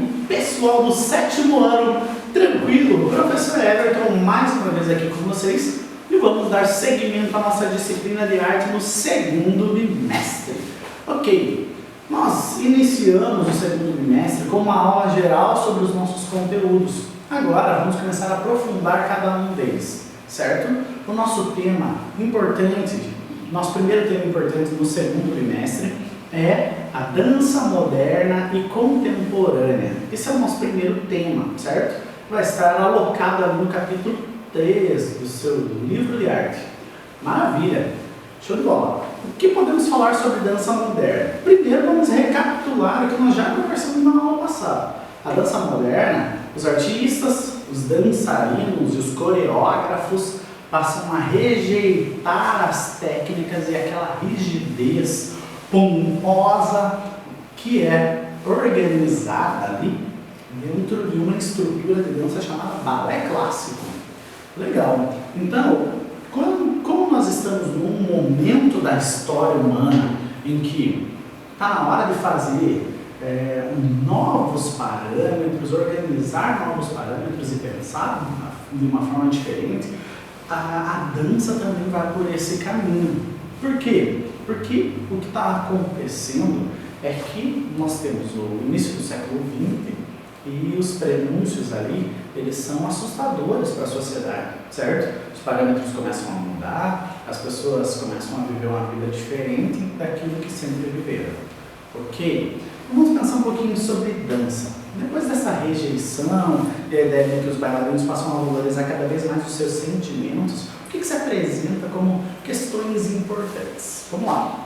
aí, pessoal do 7º ano, tranquilo? Professor Everton, mais uma vez aqui com vocês e vamos dar seguimento à nossa disciplina de arte no 2º bimestre. Ok, nós iniciamos o 2º bimestre com uma aula geral sobre os nossos conteúdos. Agora vamos começar a aprofundar cada um deles, certo? O nosso tema importante, nosso primeiro tema importante no 2º bimestre é a dança moderna e contemporânea. Esse é o nosso primeiro tema, certo? Vai estar alocado ali no capítulo 3 do seu livro de arte. Maravilha! Show de bola! O que podemos falar sobre dança moderna? Primeiro vamos recapitular o que nós já conversamos na aula passada. A dança moderna, os artistas, os dançarinos e os coreógrafos passam a rejeitar as técnicas e aquela rigidez pomposa que é organizada ali dentro de uma estrutura de dança chamada balé clássico. Legal. Então, como nós estamos num momento da história humana em que está na hora de fazer novos parâmetros, organizar novos parâmetros e pensar de uma forma diferente, a dança também vai por esse caminho. Por quê? Porque o que está acontecendo é que nós temos o início do século XX e os prenúncios ali, eles são assustadores para a sociedade, certo? Os parâmetros começam a mudar, as pessoas começam a viver uma vida diferente daquilo que sempre viveram. Ok? Vamos pensar um pouquinho sobre dança. Depois dessa rejeição, da ideia de que os bailarinos passam a valorizar cada vez mais os seus sentimentos, o que se apresenta como questões importantes? Vamos lá.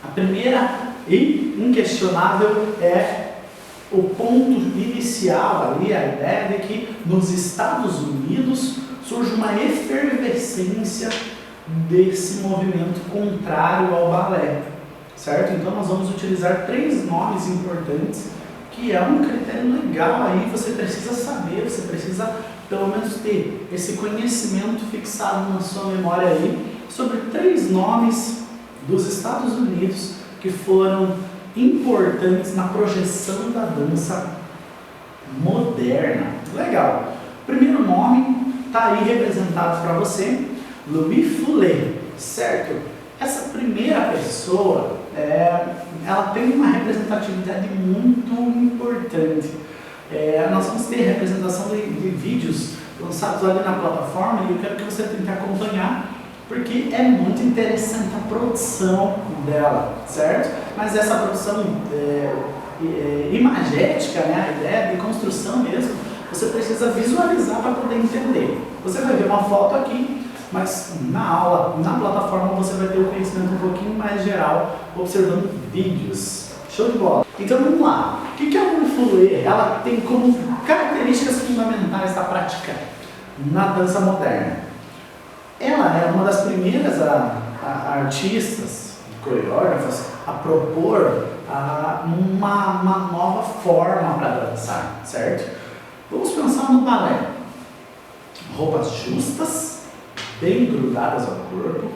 A primeira e inquestionável é o ponto inicial ali, a ideia de que nos Estados Unidos surge uma efervescência desse movimento contrário ao balé, certo? Então nós vamos utilizar 3 nomes importantes, que é um critério legal aí, você precisa saber, você precisa pelo menos ter esse conhecimento fixado na sua memória aí, sobre 3 nomes dos Estados Unidos que foram importantes na projeção da dança moderna. Legal. Primeiro nome está aí representado para você, Louis Foulet, certo? Essa primeira pessoa, ela tem uma representatividade muito importante. Nós vamos ter representação de vídeos lançados ali na plataforma e eu quero que você tente acompanhar, porque é muito interessante a produção dela, certo? Mas essa produção imagética, né, a ideia de construção mesmo, você precisa visualizar para poder entender. Você vai ver uma foto aqui, mas na aula, na plataforma, você vai ter o conhecimento um pouquinho mais geral, observando vídeos. Show de bola! Então vamos lá. O que é a Louis Foulet? Ela tem como características fundamentais da prática na dança moderna. Ela é uma das primeiras artistas, coreógrafas, a propor uma nova forma para dançar, certo? Vamos pensar no balé. Roupas justas, bem grudadas ao corpo,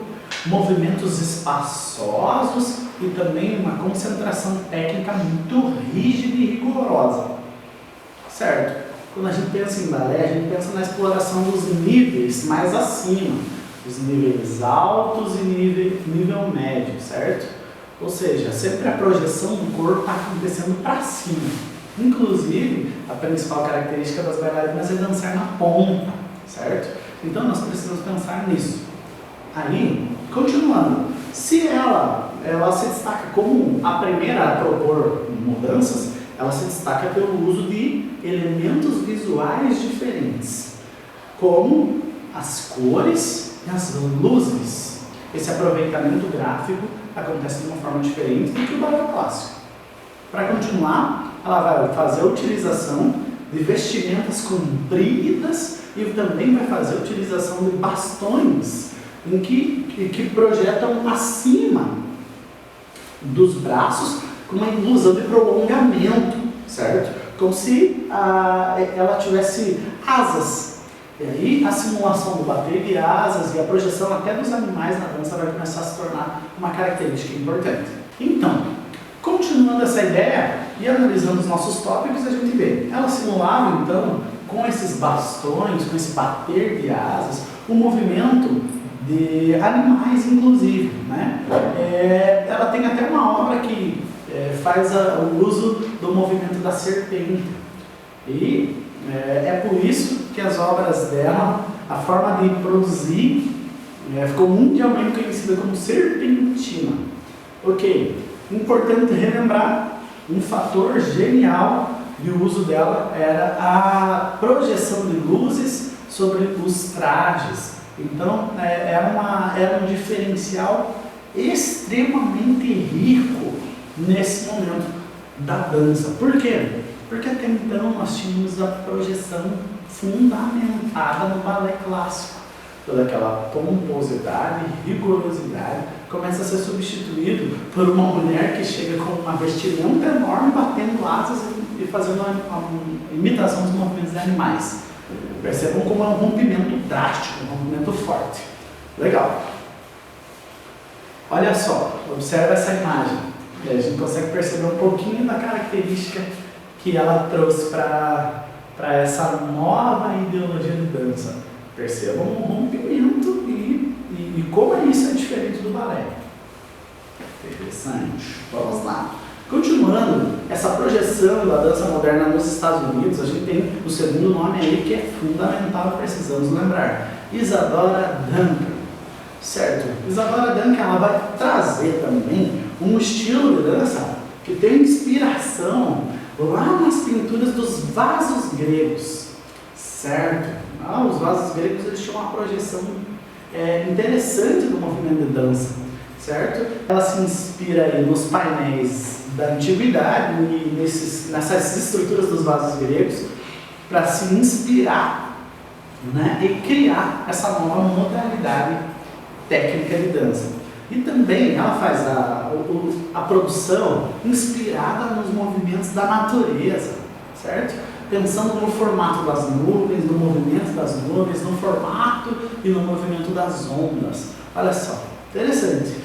movimentos espaçosos e também uma concentração técnica muito rígida e rigorosa, certo? Quando a gente pensa em balé, a gente pensa na exploração dos níveis mais acima, os níveis altos e nível médio, certo? Ou seja, sempre a projeção do corpo está acontecendo para cima. Inclusive, a principal característica das bailarinas é dançar na ponta, certo? Então nós precisamos pensar nisso. Aí, continuando, se ela se destaca como a primeira a propor mudanças, ela se destaca pelo uso de elementos visuais diferentes, como as cores e as luzes. Esse aproveitamento gráfico acontece de uma forma diferente do que o balé clássico. Para continuar, ela vai fazer a utilização de vestimentas compridas e também vai fazer a utilização de bastões que projetam acima dos braços com uma ilusão de prolongamento, certo? Como se ela tivesse asas. E aí a simulação do bater de asas e a projeção até dos animais na dança vai começar a se tornar uma característica importante. Então, continuando essa ideia, E analisando os nossos tópicos, a gente vê. Ela simulava, então, com esses bastões, com esse bater de asas, o movimento de animais, inclusive, né? Ela tem até uma obra que faz o uso do movimento da serpente. E é por isso que as obras dela, a forma de produzir, ficou mundialmente conhecida como serpentina. Ok, importante relembrar, um fator genial de uso dela era a projeção de luzes sobre os trajes. Então, era um diferencial extremamente rico nesse momento da dança. Por quê? Porque até então nós tínhamos a projeção fundamentada no balé clássico. Toda aquela pomposidade, rigorosidade, começa a ser substituído por uma mulher que chega com uma vestimenta enorme, batendo asas e fazendo uma imitação dos movimentos de animais. Percebam como é um rompimento drástico, um rompimento forte. Legal. Olha só, observa essa imagem. E a gente consegue perceber um pouquinho da característica que ela trouxe para essa nova ideologia de dança. Percebam um rompimento e como isso é diferente do balé. Interessante. Vamos lá. Continuando, essa projeção da dança moderna nos Estados Unidos, a gente tem o segundo nome aí que é fundamental, precisamos lembrar. Isadora Duncan. Certo? Isadora Duncan, ela vai trazer também um estilo de dança que tem inspiração lá nas pinturas dos vasos gregos. Certo? Os vasos gregos eles tinham uma projeção interessante do movimento de dança, certo? Ela se inspira aí nos painéis da antiguidade e nessas estruturas dos vasos gregos para se inspirar, né, e criar essa nova modalidade técnica de dança. E também ela faz a produção inspirada nos movimentos da natureza, certo? Pensando no formato das nuvens, no movimento das nuvens, no formato e no movimento das ondas. Olha só, interessante.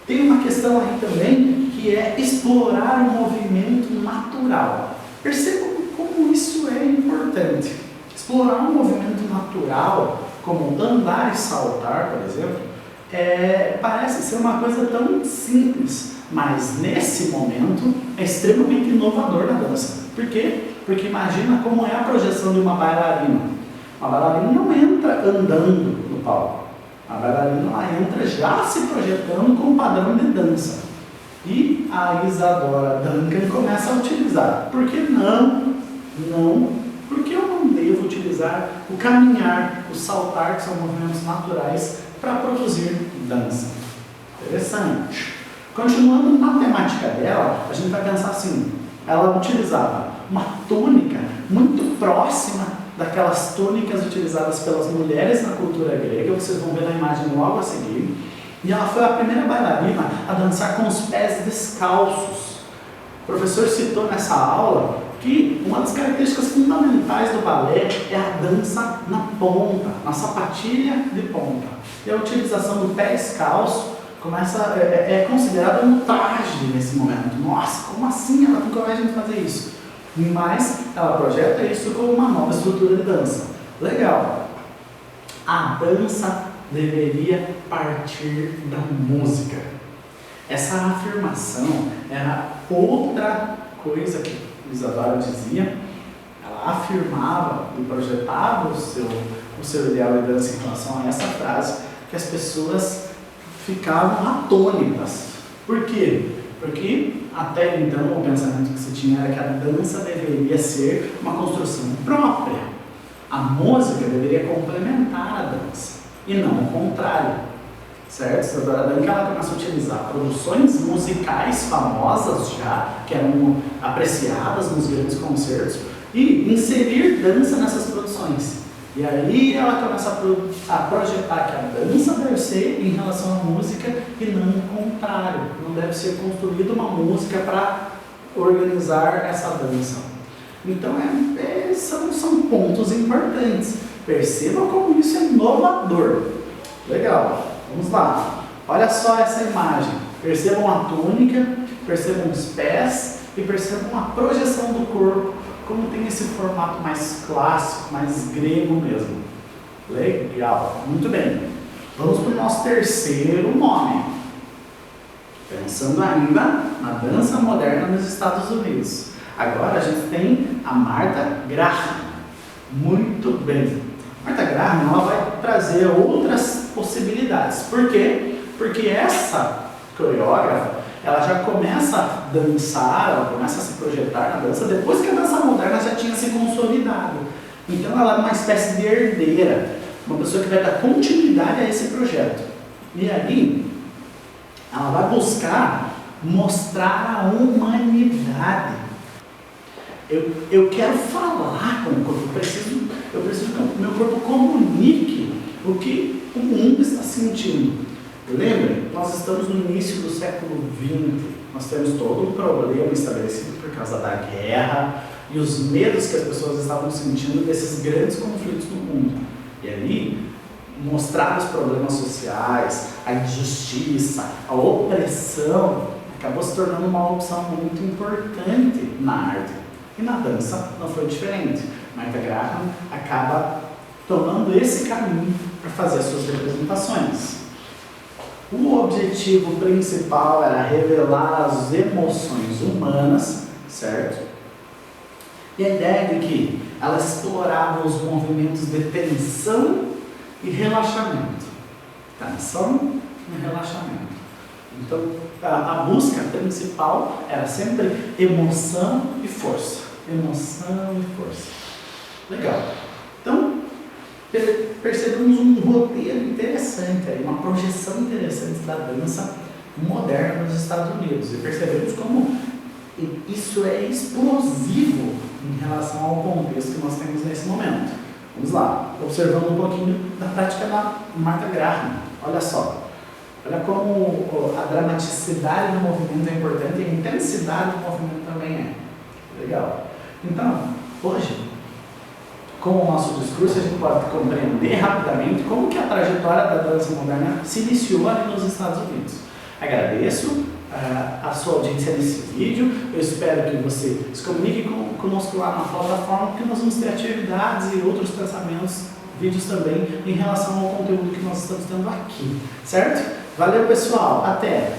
Tem uma questão aí também que é explorar o movimento natural. Percebam como isso é importante. Explorar um movimento natural, como andar e saltar, por exemplo, parece ser uma coisa tão simples, mas nesse momento é extremamente inovador na dança. Por quê? Porque imagina como é a projeção de uma bailarina. Uma bailarina não entra andando no palco. A bailarina ela entra já se projetando com um padrão de dança. E a Isadora Duncan começa a utilizar. Por que não? Por que eu não devo utilizar o caminhar, o saltar, que são movimentos naturais, para produzir dança? Interessante. Continuando na temática dela, a gente vai pensar assim. Ela utilizava uma túnica muito próxima daquelas túnicas utilizadas pelas mulheres na cultura grega, vocês vão ver na imagem logo a seguir. E ela foi a primeira bailarina a dançar com os pés descalços. O professor citou nessa aula que uma das características fundamentais do balé é a dança na ponta, na sapatilha de ponta. E a utilização do pé descalço é considerada um traje nesse momento. Nossa, como assim ela tem coragem de fazer isso? Mas ela projeta isso como uma nova estrutura de dança. Legal. A dança deveria partir da música. Essa afirmação era outra coisa que Isadora dizia. Ela afirmava e projetava o seu ideal de dança em relação a essa frase, que as pessoas ficavam atônitas. Por quê? Porque até então o pensamento que se tinha era que a dança deveria ser uma construção própria. A música deveria complementar a dança e não o contrário. Certo? Isadora Duncan ela começa a utilizar produções musicais famosas já, que eram apreciadas nos grandes concertos, e inserir dança nessas produções. E aí ela começa a projetar que a dança deve ser em relação à música e não o contrário. Não deve ser construída uma música para organizar essa dança. Então são pontos importantes. Percebam como isso é inovador. Legal, vamos lá. Olha só essa imagem. Percebam a túnica, percebam os pés e percebam a projeção do corpo, como tem esse formato mais clássico, mais grego mesmo. Legal, muito bem. Vamos para o nosso terceiro nome. Pensando ainda na dança moderna nos Estados Unidos. Agora a gente tem a Martha Graham. Muito bem. Martha Graham, ela vai trazer outras possibilidades. Por quê? Porque essa coreógrafa, ela já começa a dançar, ela começa a se projetar na dança depois que a dança moderna já tinha se consolidado. Então ela é uma espécie de herdeira, uma pessoa que vai dar continuidade a esse projeto. E aí, ela vai buscar mostrar a humanidade. Eu quero falar com o corpo, eu preciso que o meu corpo comunique o que o mundo está sentindo. Lembre, nós estamos no início do século XX, nós temos todo um problema estabelecido por causa da guerra e os medos que as pessoas estavam sentindo desses grandes conflitos no mundo. E ali, mostrar os problemas sociais, a injustiça, a opressão, acabou se tornando uma opção muito importante na arte. E na dança não foi diferente. Martha Graham acaba tomando esse caminho para fazer as suas representações. O objetivo principal era revelar as emoções humanas, certo? E a ideia de que ela explorava os movimentos de tensão e relaxamento. Tensão e relaxamento. Então, a busca principal era sempre emoção e força. Emoção e força. Legal. Então, percebemos um roteiro interessante, aí, uma projeção interessante da dança moderna nos Estados Unidos. E percebemos como isso é explosivo em relação ao contexto que nós temos nesse momento. Vamos lá, observando um pouquinho da prática da Martha Graham. Olha só. Olha como a dramaticidade do movimento é importante e a intensidade do movimento também é. Legal. Então, hoje, com o nosso discurso, a gente pode compreender rapidamente como que a trajetória da dança moderna se iniciou ali nos Estados Unidos. Agradeço a sua audiência nesse vídeo. Eu espero que você se comunique conosco lá na plataforma, porque nós vamos ter atividades e outros pensamentos, vídeos também, em relação ao conteúdo que nós estamos tendo aqui. Certo? Valeu, pessoal. Até!